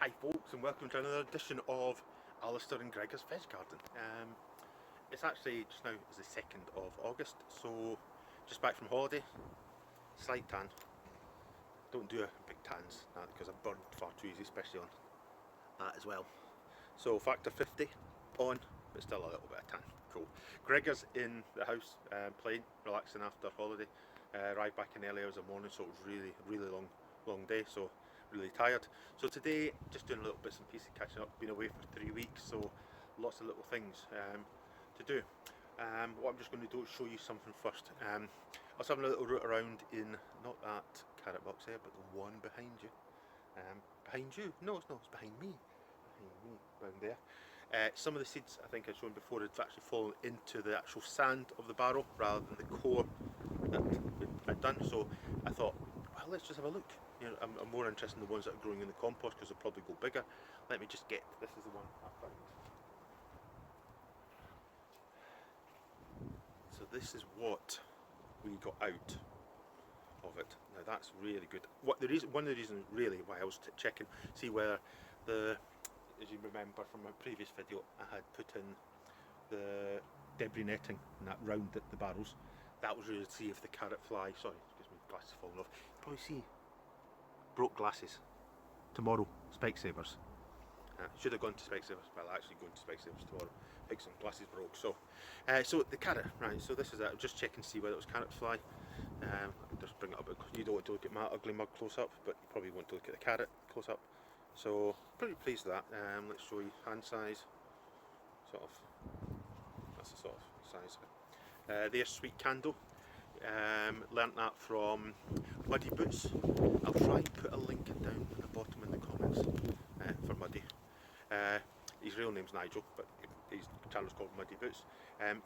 Hi folks, and welcome to another edition of Alistair and Gregor's Veg Garden. It's actually just now is the 2nd of August, so just back from holiday. Slight tan. Don't do a big tans because I've burned far too easy, especially on that as well. So factor 50 on, but still a little bit of tan. Cool. Gregor's in the house playing, relaxing after holiday. Arrived back in early hours of the morning, so it was really long day, so really tired. So today just doing a little bits and pieces, catching up. Been away for 3 weeks, so lots of little things to do. What I'm just going to do is show you something first. I was having a little route around in not that carrot box here, but the one behind you. Behind you? No, it's not. It's behind me. Down there. Some of the seeds, I think I've shown before, had actually fallen into the actual sand of the barrel rather than the core that I'd done. So I thought, well, let's just have a look. You know, I'm more interested in the ones that are growing in the compost because they'll probably go bigger. Let me just get. This is the one I found. So this is what we got out of it. Now that's really good. One of the reasons really why I was checking, see whether as you remember from my previous video, I had put in the debris netting and that round the barrels. That was really to see if the carrot fly, sorry, excuse me, glasses falling off. You probably see broke glasses. Tomorrow, Specsavers. Should have gone to Specsavers, well actually going to Specsavers tomorrow. Pick some glasses broke. So the carrot, right, so this is it. I'm just checking to see whether it was carrot fly. I can just bring it up because you don't want to look at my ugly mug close up, but you probably want to look at the carrot close up. So pretty pleased with that. Let's show you hand size. Sort of, that's the sort of size. There's Sweet Candle. Learnt that from Muddy Boots. I'll try and put a link down at the bottom in the comments for Muddy. His real name's Nigel, but his channel's called Muddy Boots.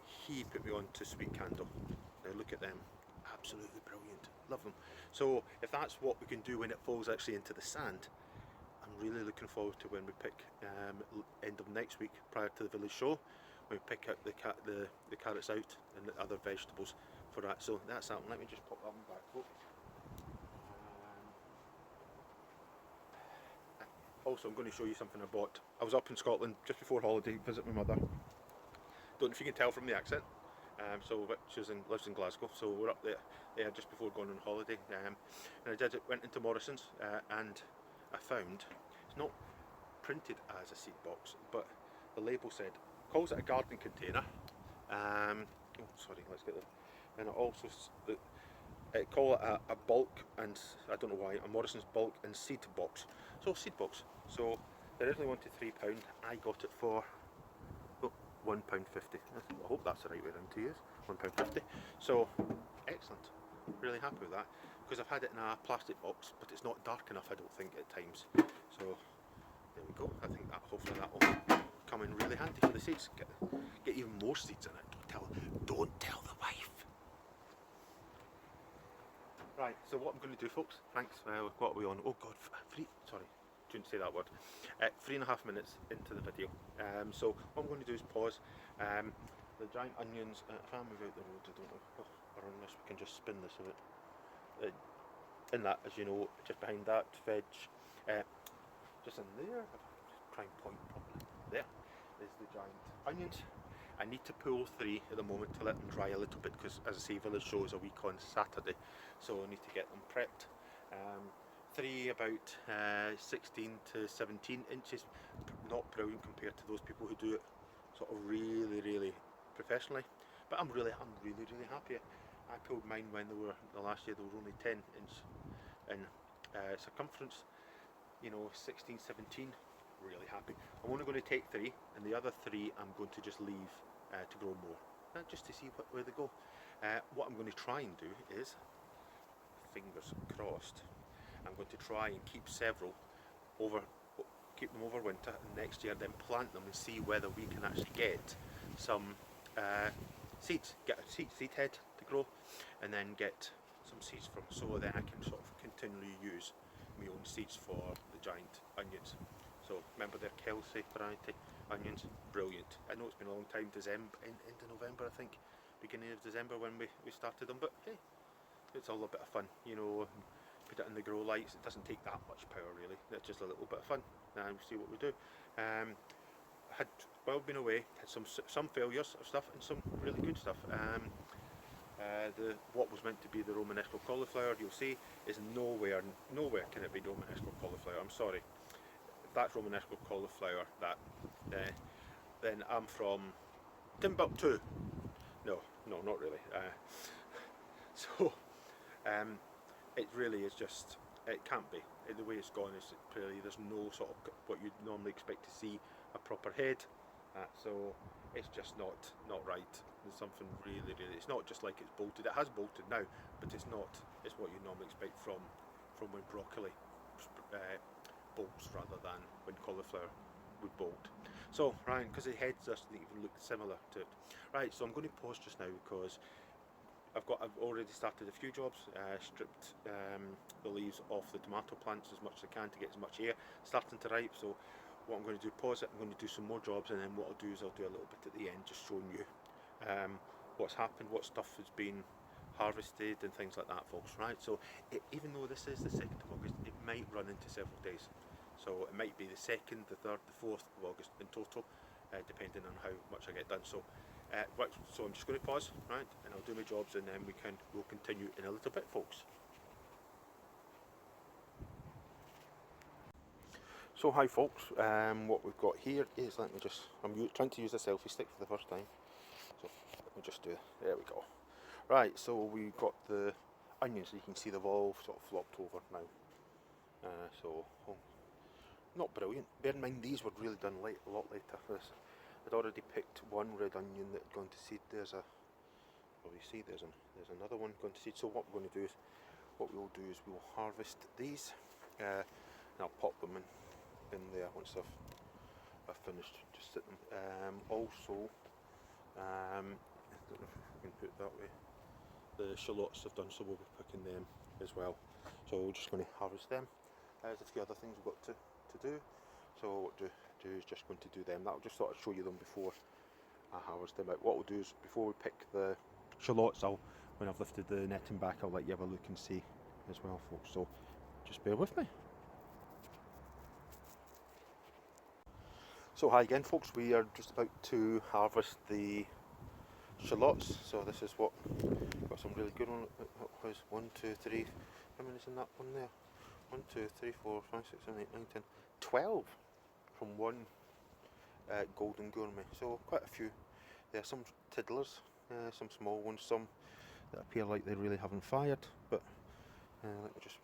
He put me on to Sweet Candle. Now look at them, absolutely brilliant, love them. So if that's what we can do when it falls actually into the sand, I'm really looking forward to when we pick end of next week prior to the village show, when we pick out the carrots out and the other vegetables for that. So that's that one. Let me just pop that one back, folks. Also, I'm going to show you something I bought. I was up in Scotland just before holiday, visit my mother. Don't know if you can tell from the accent. She lives in Glasgow, so we're up there just before going on holiday. And I went into Morrison's and I found it's not printed as a seed box, but the label said calls it a gardening container. Oh, sorry, let's get that. And it also it call it a bulk, and I don't know why, a Morrison's bulk and seed box. So seed box. So they originally wanted £3. I got it for £1.50. I hope that's the right way around to use. £1.50. So excellent. Really happy with that because I've had it in a plastic box, but it's not dark enough, I don't think, at times. So there we go. I think that hopefully that will come in really handy for the seeds. Get even more seeds in it. Don't tell the wife. Right. So what I'm going to do, folks. Thanks. What are we on? Oh God, sorry. Shouldn't say that word. 3.5 minutes into the video. So what I'm going to do is pause. The giant onions. If I move out the road, I don't know. Oh, or unless we can just spin this a bit. In that, as you know, just behind that veg, just in there. Try and point properly. There is the giant onions. I need to pull 3 at the moment to let them dry a little bit because, as I say, village show is a week on Saturday, so I need to get them prepped. 3 about 16 to 17 inches, not brilliant compared to those people who do it sort of really professionally, but I'm really happy. I pulled mine when they were, the last year they were only 10 inch in circumference, you know, 16, 17, really happy. I'm only going to take 3, and the other 3 I'm going to just leave to grow more, just to see where they go. What I'm going to try and do is, fingers crossed, I'm going to try and keep several keep them over winter, and next year then plant them and see whether we can actually get some seeds, get a seed head to grow, and then get some seeds from, so then I can sort of continually use my own seeds for the giant onions. So remember, they're Kelsey variety onions, brilliant. I know it's been a long time, end of November I think, beginning of December when we started them, but hey, it's all a bit of fun, you know. Put it in the grow lights, it doesn't take that much power really, it's just a little bit of fun. and we'll see what we do. Had while been away, had some failures of stuff and some really good stuff. What was meant to be the Romanesco cauliflower, you'll see, is nowhere can it be Romanesco cauliflower. I'm sorry, if that's Romanesco cauliflower, then I'm from Timbuktu. No, not really. So it really is just, it can't be. The way it's gone is clearly there's no sort of what you'd normally expect to see, a proper head. So it's just not right. There's something really, it's not just like it's bolted. It has bolted now, but it's not. It's what you normally expect from when broccoli bolts rather than when cauliflower would bolt. So right, because the head doesn't even look similar to it. Right, so I'm going to pause just now because I've already started a few jobs, stripped the leaves off the tomato plants as much as I can to get as much air starting to ripe. So what I'm going to do, pause it, I'm going to do some more jobs, and then what I'll do is I'll do a little bit at the end, just showing you what's happened, what stuff has been harvested and things like that, folks. Right, so even though this is the 2nd of August, it might run into several days. So it might be the 2nd, the 3rd, the 4th of August in total, depending on how much I get done. So so I'm just going to pause, right, and I'll do my jobs, and then we'll continue in a little bit, folks. So hi folks, what we've got here is, I'm trying to use a selfie stick for the first time, so let me just there we go. Right, so we've got the onions, you can see they've all sort of flopped over now, not brilliant. Bear in mind these were really done a lot later. I'd already picked one red onion that had gone to seed. There's another one going to seed. So what we'll do is we'll harvest these, and I'll pop them in there once I've finished just sitting. Also, I don't know if we can put it that way. The shallots I've done, so we'll be picking them as well. So we're just going to harvest them. There's a few other things we've got to do. So what we'll do is just going to do them. That'll just sort of show you them before I harvest them out. What we'll do is before we pick the shallots, when I've lifted the netting back, I'll let you have a look and see as well, folks. So just bear with me. So hi again, folks. We are just about to harvest the shallots. So this is what got some really good one. It was 1, 2, 3. How many's in that one there? 1, 2, 3, 4, 5, 6, 7, 8, 9, 10, 12 from one golden gourmet. So quite a few. There are some tiddlers, some small ones, some that appear like they really haven't fired. But let me just.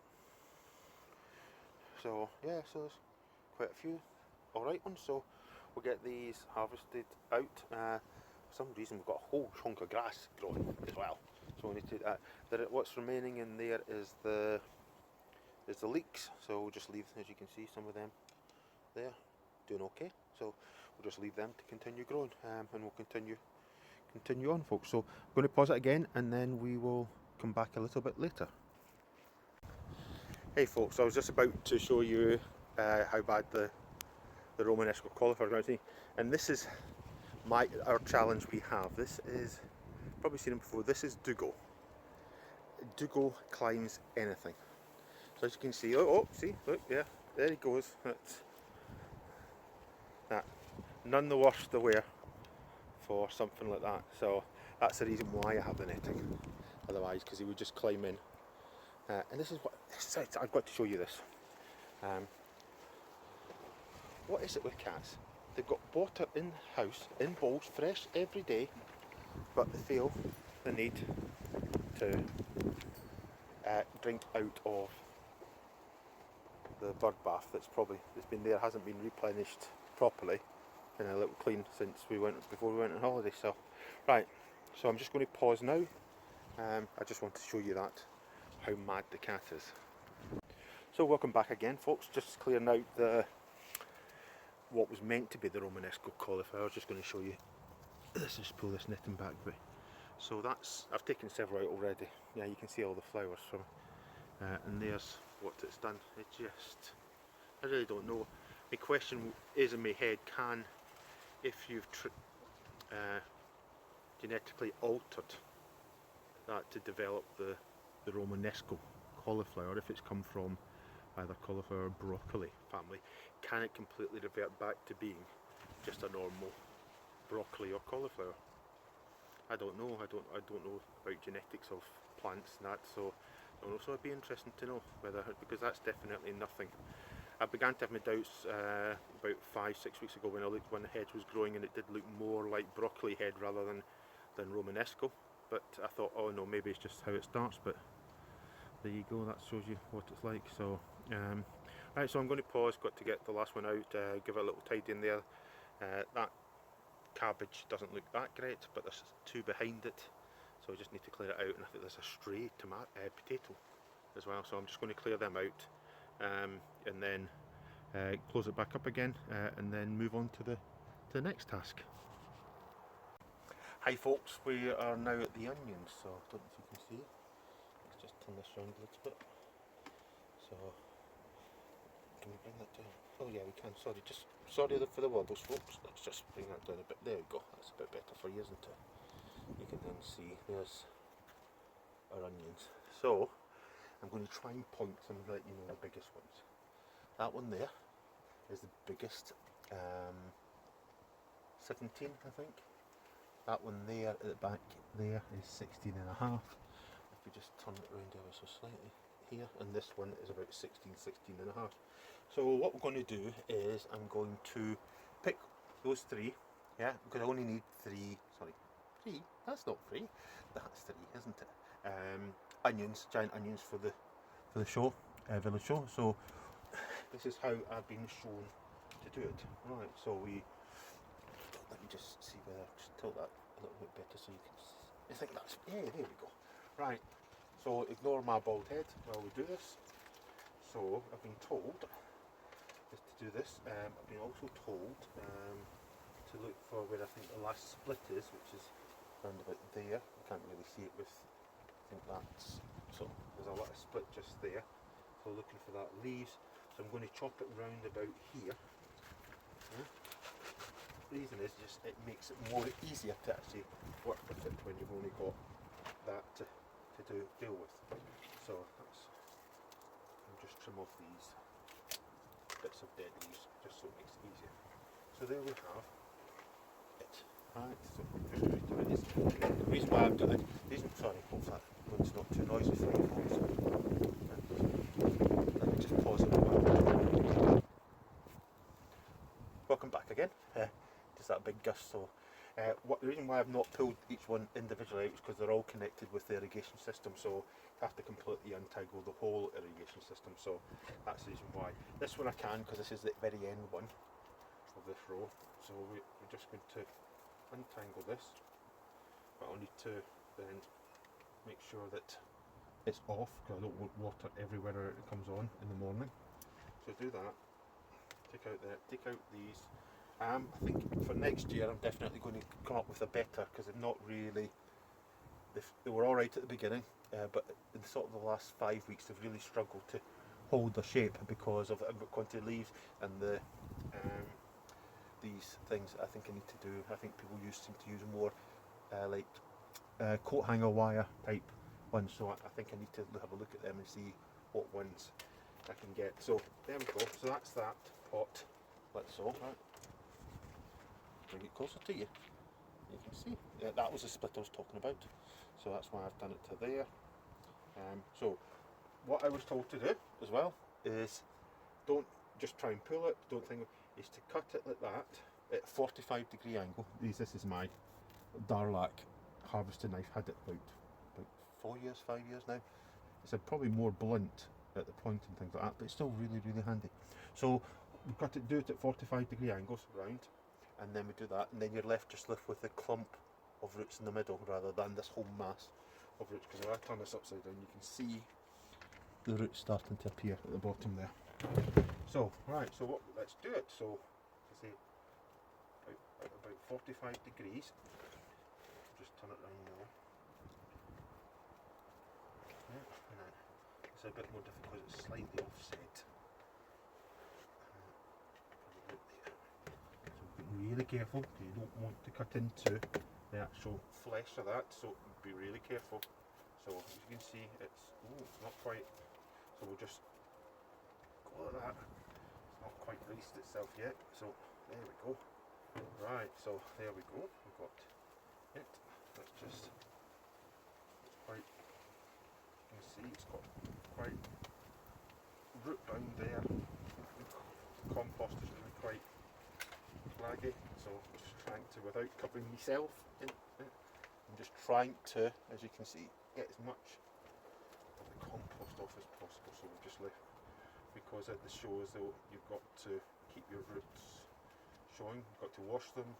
So yeah, so there's quite a few alright ones. So we'll get these harvested out. For some reason we've got a whole chunk of grass growing as well. So we need to. What's remaining in there is the leeks. So we'll just leave, as you can see, some of them there doing okay. So we'll just leave them to continue growing, and we'll continue on, folks. So I'm going to pause it again, and then we will come back a little bit later. Hey folks, I was just about to show you how bad the Romanesco cauliflower is, and this is our challenge we have. This is, probably seen him before, this is Dougal. Dougal climbs anything. So as you can see, see, look, yeah, there he goes. That's that. None the worse the wear for something like that. So that's the reason why I have the netting. Otherwise, because he would just climb in. And this is I've got to show you this. What is it with cats? They've got water in the house, in bowls, fresh every day, but they feel the need to drink out of the bird bath that's been there, hasn't been replenished properly and a little clean since before we went on holiday. So right, so I'm just going to pause now. I just want to show you how mad the cat is. So welcome back again, folks. Just clearing out what was meant to be the Romanesco cauliflower. I was just going to show you this. Just pull this netting back a bit. So I've taken several out already. Yeah, you can see all the flowers from and there's what it's done. I really don't know. My question is in my head, if you've genetically altered that to develop the Romanesco cauliflower, if it's come from either cauliflower or broccoli family, can it completely revert back to being just a normal broccoli or cauliflower? I don't know. I don't know about genetics of plants and that, so I don't know. So it'd be interesting to know whether, because that's definitely nothing. I began to have my doubts about 5-6 weeks ago when I looked when the hedge was growing, and it did look more like broccoli head rather than Romanesco. But I thought, oh no, maybe it's just how it starts. But there you go. That shows you what it's like. So right, so I'm going to pause. Got to get the last one out. Give it a little tidy in there. That cabbage doesn't look that great, but there's two behind it, so I just need to clear it out. And I think there's a stray potato as well, so I'm just going to clear them out, and then close it back up again, and then move on to the next task. Hi folks, we are now at the onions, so I don't know if you can see. Let's just turn this around a little bit. So can we bring that down? Oh yeah, we can. Sorry, sorry for the wobbles, folks. Let's just bring that down a bit. There we go. That's a bit better for you, isn't it? You can then see there's our onions. So I'm going to try and point some and let you know the biggest ones. That one there is the biggest, 17, I think. That one there at the back there is 16 and a half. If we just turn it around ever so slightly here, and this one is about 16 and a half. So what we're going to do is I'm going to pick those three, yeah, because I only need three, that's not three, that's three, isn't it? Onions, giant onions for the show, village show. So this is how I've been shown to do it. Right, so let me just see whether, just tilt that a little bit better so you can see. I think that's, yeah, there we go. Right, so ignore my bald head while we do this. So I've been told is to do this. I've been also told to look for where I think the last split is, which is around about there. You can't really see it with, I think that's, so there's a lot of split just there. So looking for that leaves. So I'm going to chop it round about here. Yeah. The reason is just it makes it more easier to actually work with it when you've only got that to deal with. So that's, I'll just trim off these bits of dead leaves just so it makes it easier. So there we have it. Right, so the reason why I've done it, sorry, hope that one's not too noisy for you folks. Let me just pause it a while. Welcome back again. Just that big gust. So the reason why I've not pulled each one individually out is because they're all connected with the irrigation system, so I have to completely untangle the whole irrigation system. So that's the reason why. This one I can, because this is the very end one of this row. So we're just going to untangle this, but I'll need to then make sure that it's off, because I don't want water everywhere it comes on in the morning. So do that. Take out these. I think for next year I'm definitely going to come up with a better, because they've not really, they were alright at the beginning, but in sort of the last 5 weeks they've really struggled to hold their shape because of the quantity of leaves and the these things I think I need to do. I think people seem to use more coat hanger wire type ones, so I think I need to have a look at them and see what ones I can get. So there we go. So that's that pot. Let's so right. Bring it closer to you. You can see. Yeah, that was the split I was talking about. So that's why I've done it to there. So what I was told to do as well is don't just try and pull it. Don't think is to cut it like that at 45-degree angle. This is my Darlac harvesting knife. Had it about 5 years now. It's probably more blunt at the point and things like that, but it's still really handy. So we do it at 45-degree angles round, and then we do that, and then you're left just with a clump of roots in the middle rather than this whole mass of roots. Because if I turn this upside down, you can see the roots starting to appear at the bottom there. So right, so let's do it. So say about 45 degrees. Just turn it around now. Yeah, and then it's a bit more difficult because it's slightly offset. So be really careful. You don't want to cut into the actual flesh of that, so be really careful. So as you can see, it's not quite. So we'll just look at that. It's not quite released itself yet, so there we go. Right, so there we go. We've got it. Let's just, it's quite, you can see it's got quite root down there. The compost is really quite flaggy, so I'm just trying to, without covering myself in it, I'm just trying to, as you can see, get as much of the compost off as possible. So we've just left, because at the shows though, you've got to keep your roots showing, you've got to wash them.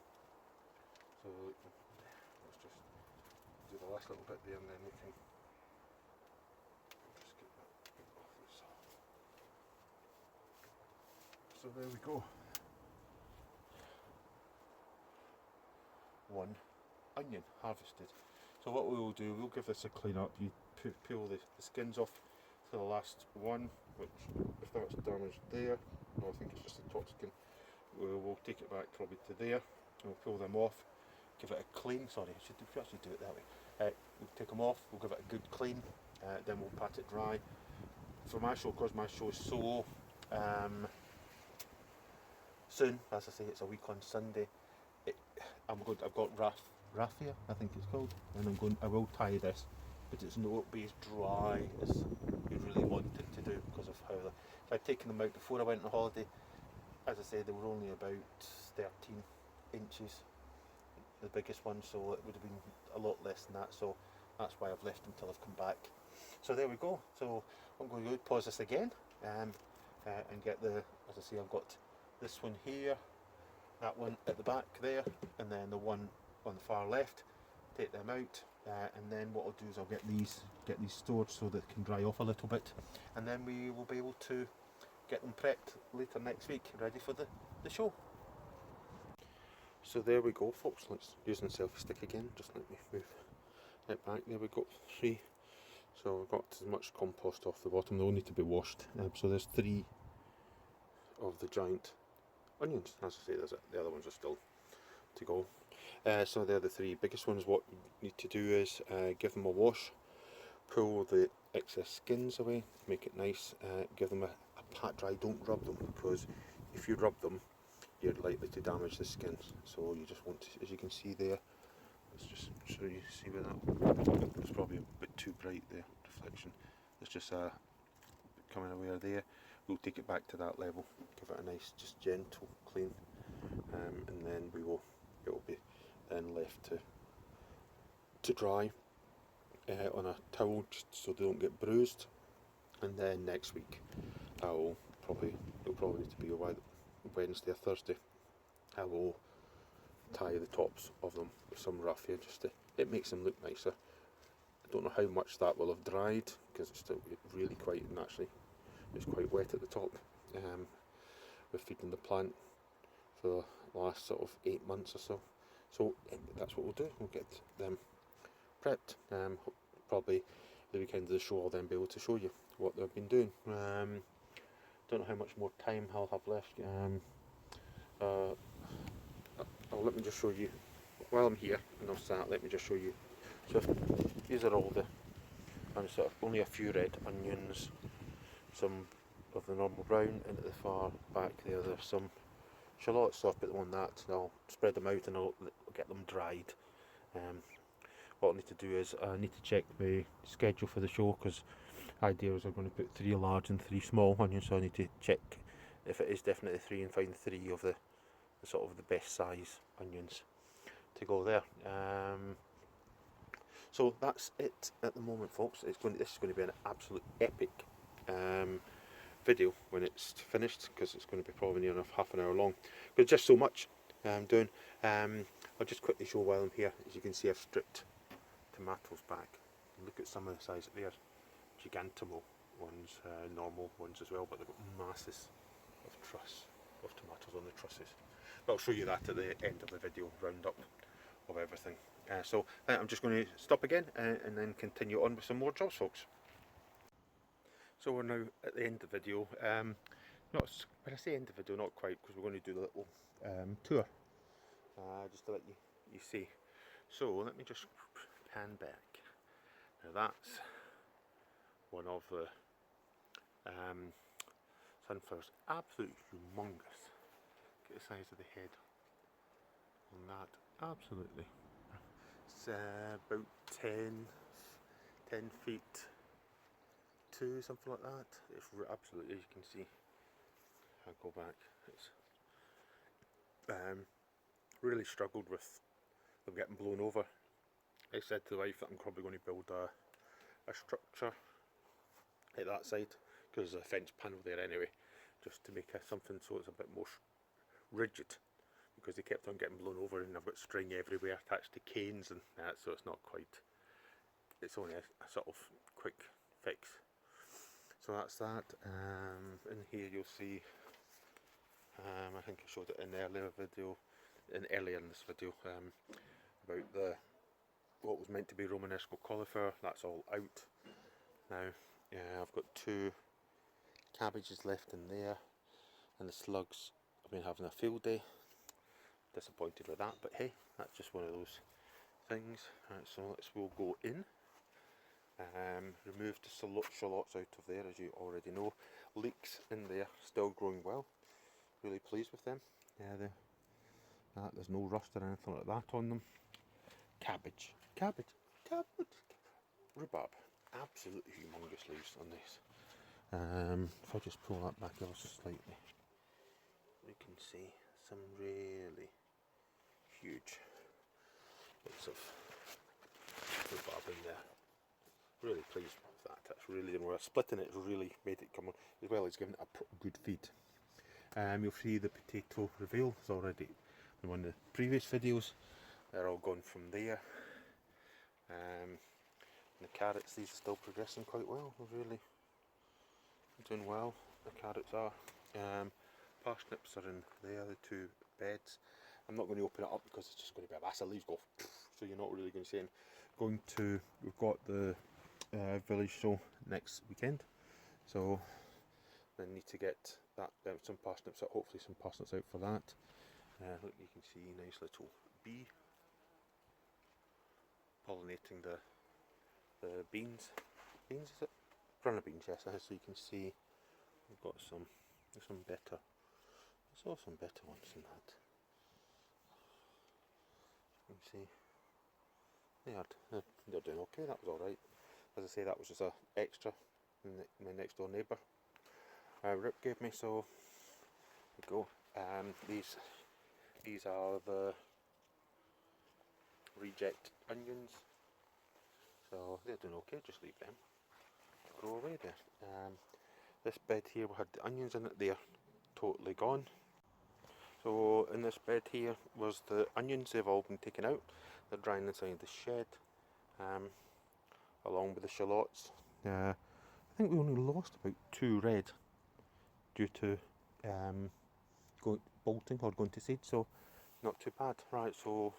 So let's just do the last little bit there, and then we can just get that off this. So there we go. One onion harvested. So what we will do, we'll give this a clean up. You peel the skins off to the last one, which, if that's damaged there, no, I think it's just the top skin, we'll take it back probably to there. We'll pull them off, give it a clean, sorry, I should actually do it that way. We'll take them off, we'll give it a good clean, then we'll pat it dry. For my show, because my show is so soon, as I say, it's a week on Sunday, I've got raffia, I think it's called, and I will tie this, but it's not be as dry as you really want it to do, because of how if I'd taken them out before I went on holiday, as I said, they were only about 13 inches, the biggest one, so it would have been a lot less than that, so that's why I've left until I've come back. So there we go. So I'm going to pause this again and get the, as I say, I've got this one here, that one at the back there, and then the one on the far left. Take them out, and then what I'll do is I'll get these stored so that it can dry off a little bit, and then we will be able to get them prepped later next week, ready for the show. So there we go, folks. Let's use the selfie stick again. Just let me move it back. There we go, 3. So we've got as much compost off the bottom. They all need to be washed. So there's 3 of the giant onions. As I say, the other ones are still to go. So they're the 3 biggest ones. What you need to do is give them a wash, pull the excess skins away, make it nice, give them a pat dry. Don't rub them, because if you rub them, you're likely to damage the skins. So you just want to, as you can see there, let's just show you, see where that, it's probably a bit too bright there, reflection. It's just coming away there. We'll take it back to that level, give it a nice, just gentle clean, and then it will be then left to dry on a towel, just so they don't get bruised. And then next week, it'll probably need to be a Wednesday or Thursday, I will tie the tops of them with some raffia, just to, it makes them look nicer. I don't know how much that will have dried, because it's still really quite, naturally, it's quite wet at the top. We're feeding the plant for the last sort of 8 months or so. So that's what we'll do. We'll get them prepped. Probably the weekend of the show, I'll then be able to show you what they've been doing. Don't know how much more time I'll have left. Let me just show you while I'm here and I'm sat. Let me just show you. So these are all the, and sort of only a few red onions, some of the normal brown, and at the far back there, there's some shallot stuff, but on that I'll spread them out and I'll get them dried. What I need to do is I need to check the schedule for the show, because idea is I'm going to put 3 large and 3 small onions, so I need to check if it is definitely 3 and find 3 of the sort of the best size onions to go there. So that's it at the moment, folks. This is going to be an absolute epic video when it's finished, because it's going to be probably near enough half an hour long. But just so much I'm doing. I'll just quickly show while I'm here. As you can see, I've stripped tomatoes back. Look at some of the size. They're gigantimo ones, normal ones as well, but they've got masses of tomatoes on the trusses. But I'll show you that at the end of the video, roundup of everything. So I'm just going to stop again and then continue on with some more jobs, folks. So we're now at the end of the video. When I say end of the video, not quite, because we're going to do the little tour, just to let you see. So let me just pan back. Now that's one of the sunflower's absolutely humongous. Get the size of the head on that, absolutely. It's about 10 feet 2, something like that. It's absolutely, as you can see, I'll go back, it's really struggled with them getting blown over. I said to the wife that I'm probably going to build a structure at that side, because there's a fence panel there anyway, just to make something so it's a bit more rigid, because they kept on getting blown over and I've got string everywhere attached to canes and that, so it's not quite, it's only a sort of quick fix. So that's that. In here you'll see, I think I showed it in the earlier in this video, about what was meant to be Romanesco cauliflower. That's all out now. I've got 2 cabbages left in there, and the slugs have been having a field day. Disappointed with that, but hey, that's just one of those things. Right, so we'll go in. Remove the shallots out of there, as you already know. Leeks in there, still growing well. Really pleased with them. Yeah, there's no rust or anything like that on them. Cabbage, rhubarb. Absolutely humongous leaves on this. If I just pull that back ever so slightly, you can see some really huge bits of rhubarb in there. Really pleased with that. That's really, splitting it has really made it come on, as well as giving it a good feed. You'll see the potato reveal is already in one of the previous videos. They're all gone from there. The carrots, these are still progressing quite well. They're really doing well. The carrots are. Parsnips are in there, the 2 beds. I'm not going to open it up because it's just going to be a mass of leaves go, so you're not really going to see any. We've got the village show next weekend, so I need to get that some parsnips out, hopefully some parsnips out for that. Look, you can see nice little bee pollinating the beans. Beans, is it? Runner beans, yes. So you can see we've got some better. I saw some better ones than that. You can see they're doing okay. That was all right. As I say, that was just an extra my next door neighbour Rip gave me. So there we go. These are the reject onions. So they're doing okay. Just leave them grow away there. This bed here, we had the onions in it. They're totally gone. So in this bed here was the onions. They've all been taken out. They're drying inside the shed, along with the shallots. I think we only lost about 2 red due to bolting or going to seed, so not too bad. Right, so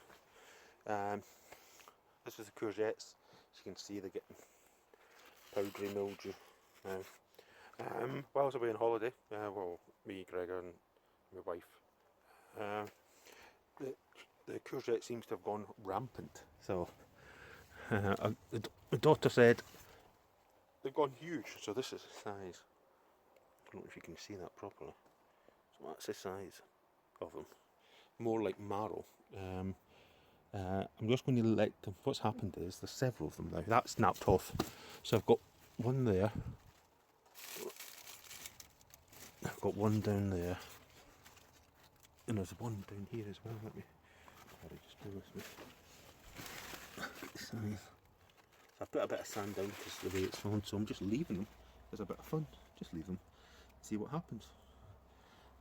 this is the courgettes. As you can see, they're getting powdery mildew now. While I was away on holiday, well, me, Gregor and my wife, the courgette seems to have gone rampant. So the daughter said they've gone huge. So this is the size. I don't know if you can see that properly. So that's the size of them. More like marrow. I'm just going to let them. What's happened is there's several of them now. That snapped off. So I've got one there. I've got one down there. And there's one down here as well. Let me. Just do this. Look at the size. So I've put a bit of sand down because of the way it's fallen. So I'm just leaving them. It's a bit of fun. Just leave them. See what happens.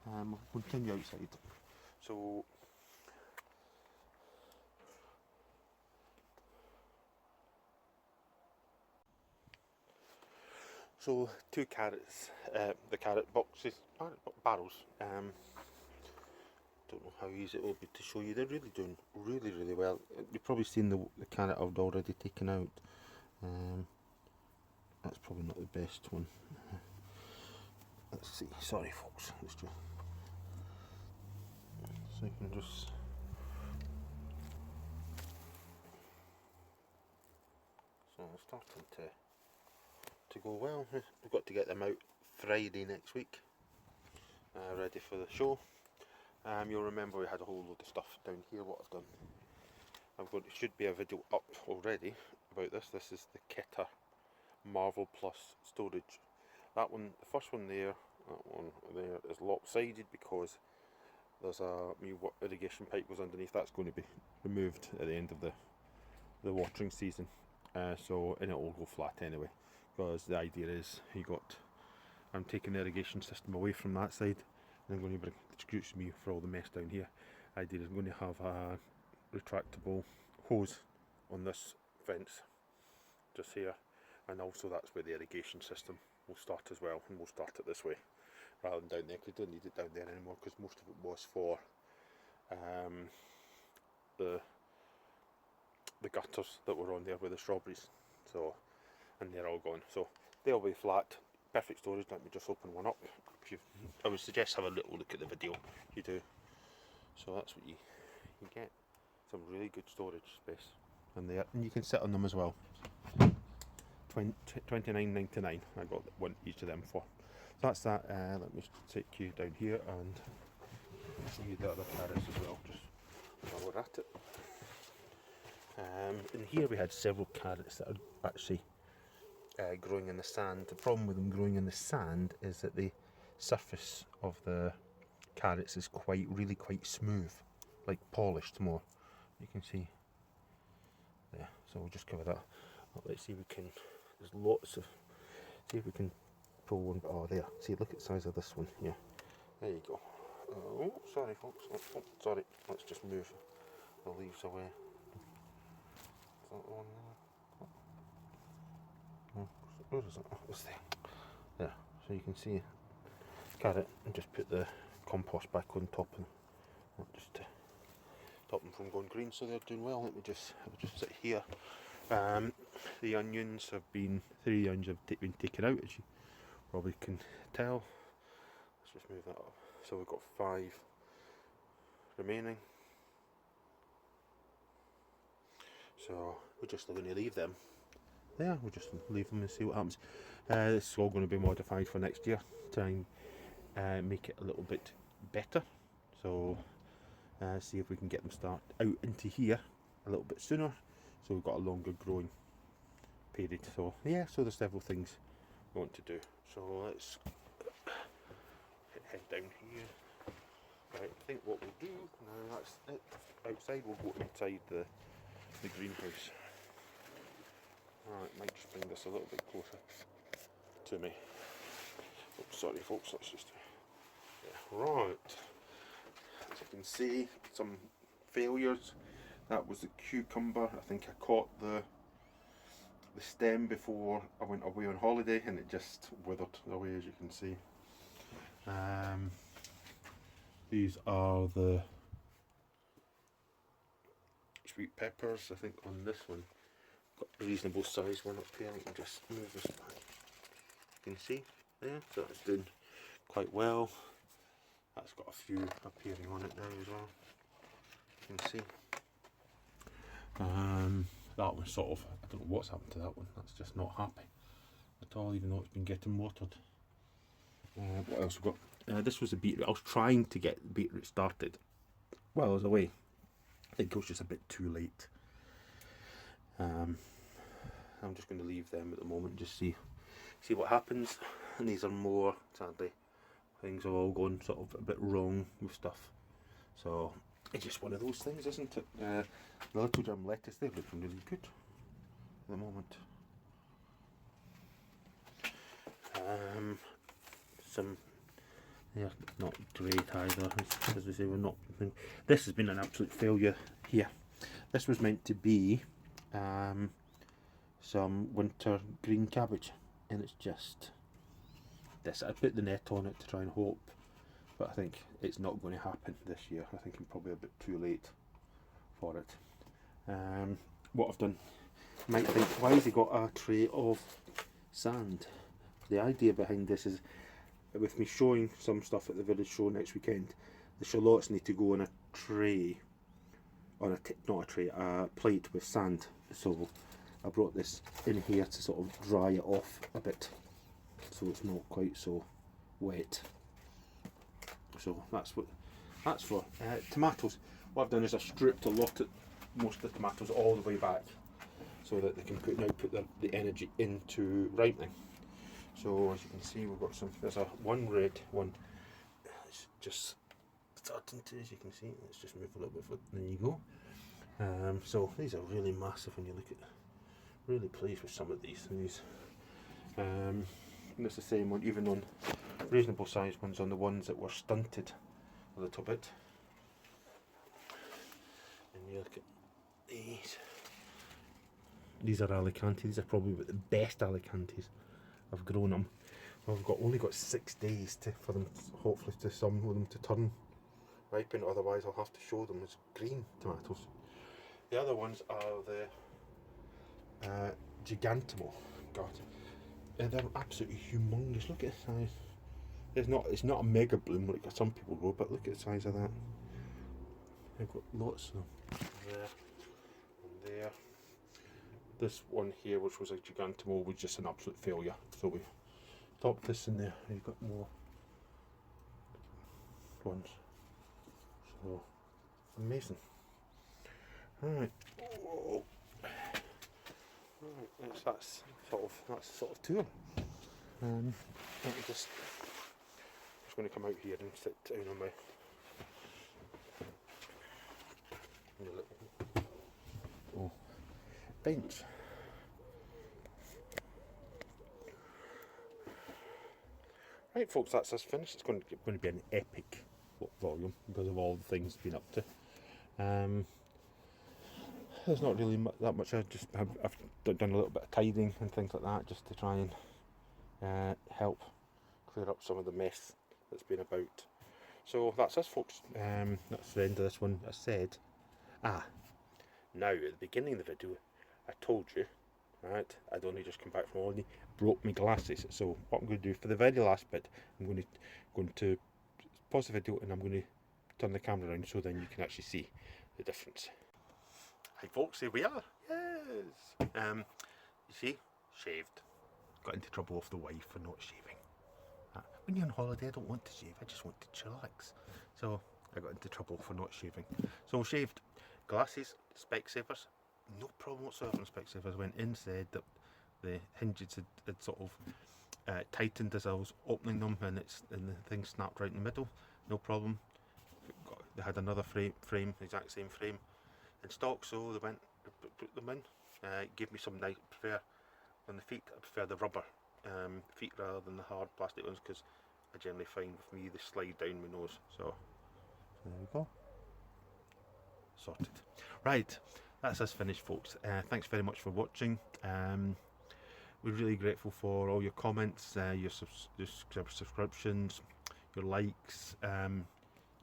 I'll continue outside. So 2 carrots, the carrot boxes, barrels. Don't know how easy it will be to show you. They're really doing really well. You've probably seen the carrot I've already taken out. That's probably not the best one. Let's see. Sorry, folks. Let's just so you can just. So it's starting to go well. We've got to get them out Friday next week. ready for the show. You'll remember we had a whole load of stuff down here. What I've done, it should be a video up already about this. This is the Kitter Marvel Plus storage. That one, the first one there, that one there is lopsided because there's a new irrigation pipe goes underneath. That's going to be removed at the end of the watering season. So and it will go flat anyway, because the idea is I'm taking the irrigation system away from that side, and I'm going to bring, excuse me for all the mess down here. The idea is I'm going to have a retractable hose on this fence just here, and also that's where the irrigation system will start as well, and we'll start it this way rather than down there, because we don't need it down there anymore, because most of it was for the gutters that were on there with the strawberries, so, and they're all gone, so they'll be flat. Perfect storage. Let me just open one up. I would suggest have a little look at the video. You do. So that's what you get. Some really good storage space in there, and you can sit on them as well. $29.99. I got each of them for. So that's that. Let me take you down here and show you the other carrots as well, just while we're at it. In here we had several carrots that are actually growing in the sand. The problem with them growing in the sand is that the surface of the carrots is really quite smooth, like polished more. You can see there. So we'll just cover that. Let's see if we can. There's lots of. See if we can pull one. Oh, there. See, look at the size of this one. Yeah. There you go. Oh, sorry, folks. Oh, sorry. Let's just move the leaves away. Is that one there? Oh, where is it? Oh, it's there. There. So you can see carrot, and just put the compost back on top, and just to stop them from going green. So they're doing well. I'll just sit here. The onions have been 3 onions have been taken out, as you probably can tell. Let's just move that up. So we've got 5 remaining. So we're just going to leave them there. We'll just leave them and see what happens. This is all going to be modified for next year, try and make it a little bit better. So see if we can get them start out into here a little bit sooner, so we've got a longer growing period. So yeah, so there's several things we want to do. So let's head down here. Right, I think what we'll do now, that's it outside. We'll go inside the greenhouse. Right, might just bring this a little bit closer to me. Oh, sorry folks, let's just, yeah, right. As you can see, some failures. That was the cucumber. I think I caught the stem before I went away on holiday, and it just withered away, as you can see. These are the sweet peppers. I think on this one, got a reasonable size one up here. I can just move this back. You can see there, so it's doing quite well. That's got a few appearing on it now as well. You can see. That one sort of, I don't know what's happened to that one. That's just not happy at all, even though it's been getting watered. What else we got? This was a beetroot. I was trying to get the beetroot started while I was away. I think it was just a bit too late. I'm just going to leave them at the moment, just see what happens. And these are more, sadly, things have all gone sort of a bit wrong with stuff. So it's just one of those things, isn't it? The little germ lettuce, they're looking really good at the moment. They're not great either, as we say. This has been an absolute failure here. This was meant to be some winter green cabbage, and it's just this. I put the net on it to try and hope, but I think it's not going to happen this year. I think I'm probably a bit too late for it. What I've done, you might think, why has he got a tray of sand? The idea behind this is, with me showing some stuff at the village show next weekend, the shallots need to go on a tray, on a plate with sand. So I brought this in here to sort of dry it off a bit, so it's not quite so wet. So that's for. Tomatoes, what I've done is I stripped most of the tomatoes all the way back, so that they can put the energy into ripening. So as you can see, we've got there's one red one. It's just starting to, as you can see, let's just move a little bit. There you go. So these are really massive when you look at. Really pleased with some of these. And it's the same one, even on reasonable sized ones, on the ones that were stunted a little bit. And you look at these. These are Alicante. These are probably the best Alicantes. I've grown them. I've only got 6 days for them, hopefully, to some of them to turn ripen. Otherwise, I'll have to show them as green tomatoes. The other ones are the Gigantimo. God, they're absolutely humongous. Look at the size. It's not a mega bloom like some people go, but look at the size of that. I've got lots of them there and there. This one here, which was a Gigantimo, was just an absolute failure. So we stopped this in there. You've got more ones. So amazing. Alright. Whoa. Right, that's sort of tour. Let me just going to come out here and sit down on my little bench. Right, folks, that's us finished. It's going to be an epic volume because of all the things been up to. There's not really that much. I've done a little bit of tidying and things like that, just to try and help clear up some of the mess that's been about. So that's us, folks. That's the end of this one. I said, now at the beginning of the video, I told you, right, I'd only just come back from holiday, broke my glasses. So what I'm going to do for the very last bit, I'm going to pause the video and I'm going to turn the camera around so then you can actually see the difference. Hi folks, here we are. Yes. You see, shaved. Got into trouble with the wife for not shaving. When you're on holiday, I don't want to shave. I just want to chillax. So I got into trouble for not shaving. So shaved. Glasses, Specsavers, no problem whatsoever on Specsavers. Went in, said that the hinges had sort of tightened as I was opening them, and the thing snapped right in the middle. No problem. They had another frame, exact same frame in stock, so they went, put them in. Gave me some nice, prefer on the feet, I prefer the rubber feet rather than the hard plastic ones, because I generally find with me they slide down my nose. So there we go. Sorted. Right, that's us finished, folks. Thanks very much for watching. We're really grateful for all your comments, your subscriptions, your likes,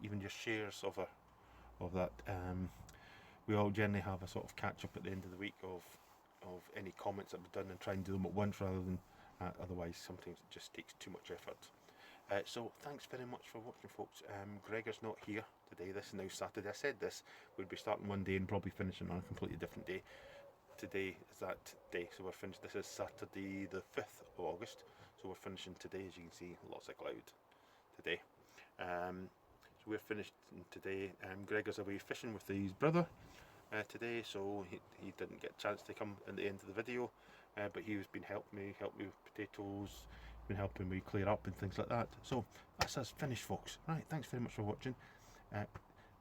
even your shares of that. We all generally have a sort of catch up at the end of the week of any comments that we've done, and try and do them at once rather than otherwise sometimes it just takes too much effort. So thanks very much for watching, folks. Gregor's not here today. This is now Saturday. I said this would be starting one day and probably finishing on a completely different day. Today is that day, so we're finished. This is Saturday the 5th of August, so we're finishing today. As you can see, lots of cloud today. So we're finished today. Gregor's away fishing with his brother today, so he didn't get a chance to come at the end of the video, but he's been helping me with potatoes, been helping me clear up and things like that. So that's us finished, folks. Right, thanks very much for watching.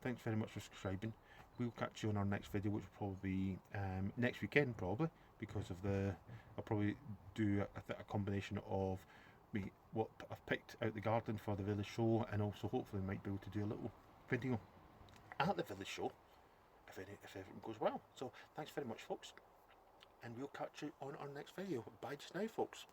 Thanks very much for subscribing. We'll catch you on our next video, which will probably be next weekend, probably, because of I'll probably do a combination of what I've picked out the garden for the village show, and also hopefully might be able to do a little video at the village show if everything goes well. So thanks very much, folks, and we'll catch you on our next video. Bye just now, folks.